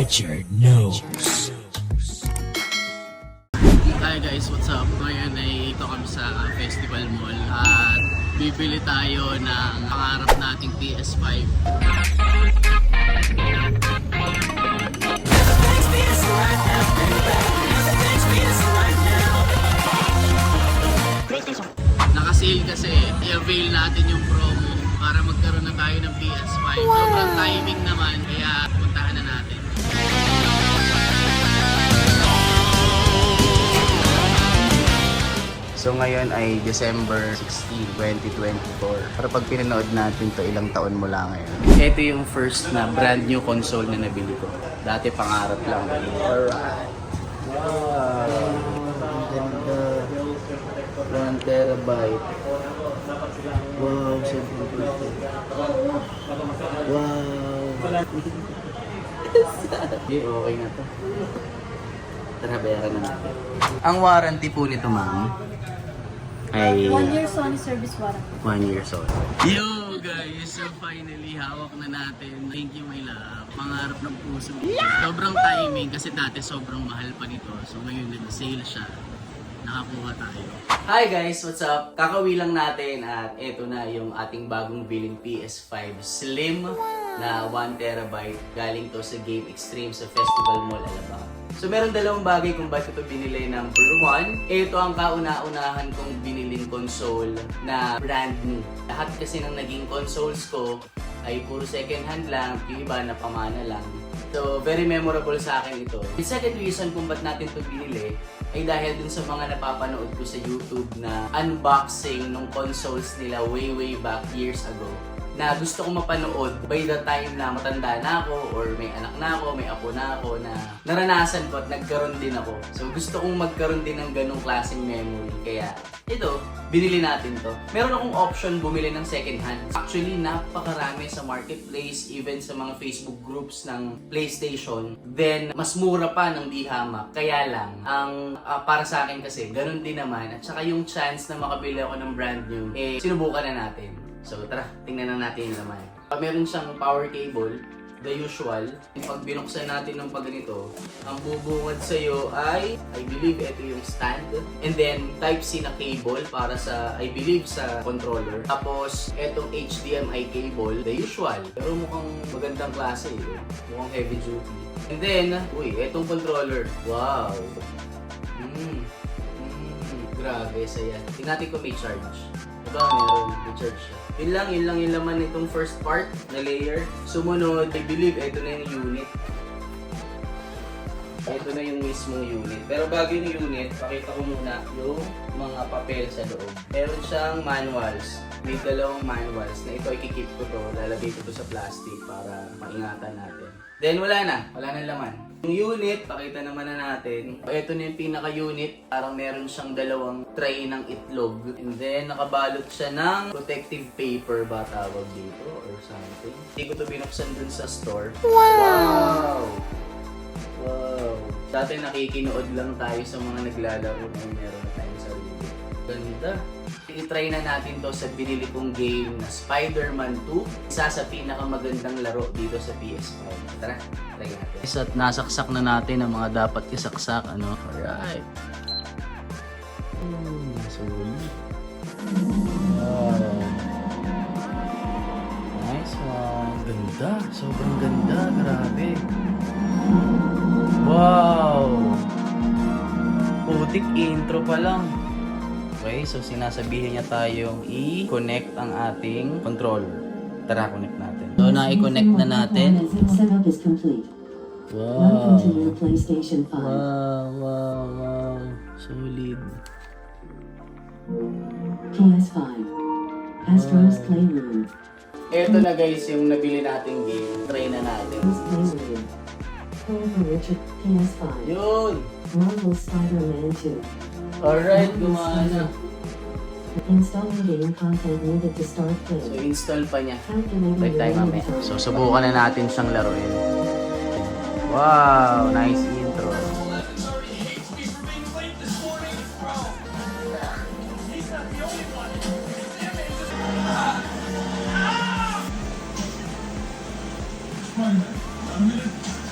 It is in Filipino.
Richard knows. Hi guys, what's up? Ngayon ay ito kami sa Festival Mall at bibili tayo ng pangarap nating PS5. Naka-sale kasi, i-avail natin yung promo para magkaroon na tayo ng PS5. Sobrang timing naman, kaya puntahan na natin. So ngayon ay December 16, 2024. Para pag pinanood natin to, ilang taon mula ngayon. Ito yung first na brand new console na nabili ko. Dati pangarap lang. Alright. Wow. Ganda. 1 terabyte. Wow, super beautiful. Wow. Okay na to. Tara, bayaran na natin. Ang warranty po nito, ma'am, ay 1 year Sony service warranty. 1 year old. Yo guys, so finally hawak na natin. Thank you my love. Pangarap ng puso. Sobrang timing kasi dati sobrang mahal pa nito. So ngayon nag-sale siya. Nakakuha tayo. Hi guys, what's up? Kakawi lang natin at eto na yung ating bagong biling PS5 Slim na 1 terabyte. Galing to sa Game Extreme sa Festival Mall, Alabang. So meron dalawang bagay kung bakit ito binili. Number 1, ito ang kauna-unahan kong biniling console na brand new. Lahat kasi ng naging consoles ko ay puro second hand lang, yung iba na pamana lang. So very memorable sa akin ito. The second reason kung ba't natin ito binili ay dahil dun sa mga napapanood ko sa YouTube na unboxing ng consoles nila way back years ago, na gusto kong mapanood by the time na matanda na ako or may anak na ako, may apo na ako, na naranasan ko at nagkaroon din ako. So gusto kong magkaroon din ng ganong klaseng memory. Kaya ito, binili natin to. Meron akong option bumili ng second hand. Actually, napakarami sa marketplace, even sa mga Facebook groups ng PlayStation. Then, mas mura pa ng di hamak. Kaya lang, ang para sa akin kasi, ganun din naman. At saka yung chance na makabili ako ng brand new, sinubukan na natin. So tara, tingnan na natin yung laman. Meron siyang power cable, the usual. Pag binuksan natin ng pagganito, ang bubungad sa'yo ay, I believe, ito yung stand. And then, Type-C na cable para sa, I believe, sa controller. Tapos, etong HDMI cable, the usual. Pero mukhang magandang klase eh. Mukhang heavy duty. And then, etong controller. Wow! Grabe, saya. Tingnan natin kung may charge. Diba, meron, may charge siya. Yun lang yung laman nitong first part na layer. Sumunod, I believe, ito na yung unit. Ito na yung mismong unit. Pero bago yung unit, pakita ko muna yung mga papel sa loob. Meron siyang manuals. May dalawang manuals na ito, ikikip ko to. Lalagay ko to sa plastic para maingatan natin. Then wala na laman. Yung unit, pakita naman na natin. Ito na yung pinaka-unit. Parang meron siyang dalawang tray ng itlog. And then, nakabalot siya ng protective paper ba tawag dito or something. Hindi ko to binuksan dun sa store. Wow! Dati nakikinood lang tayo sa mga naglalaro na meron na tayong sarili. Ganda! I-try na natin to sa binili kong game na Spider-Man 2. Isa sa pinakamagandang laro dito sa PS5. Tara, try natin. At nasaksak na natin ang mga dapat isaksak. Alright. Solid. Wow. Nice one. Ganda. Sobrang ganda. Grabe. Wow. Putik intro pa lang. Okay, so sinasabihin niya tayong i-connect ang ating controller. Tara, connect natin. So, na-i-connect na natin. Setup is complete. Wow. Welcome to your PlayStation 5. Wow. Solid. PS5. Astro's Playroom. Eto na guys, yung nabili nating game. Try na natin. Astro's Playroom. Call for Richard. PS5. Yun! Marvel Spider-Man 2. Alright, gumana. Installing game content needed to start So, play. install pa niya. Calculating Wait tayo your mamaya. inventory. So, subukan na natin siyang laruin. Wow! Nice intro. Spider, I'm gonna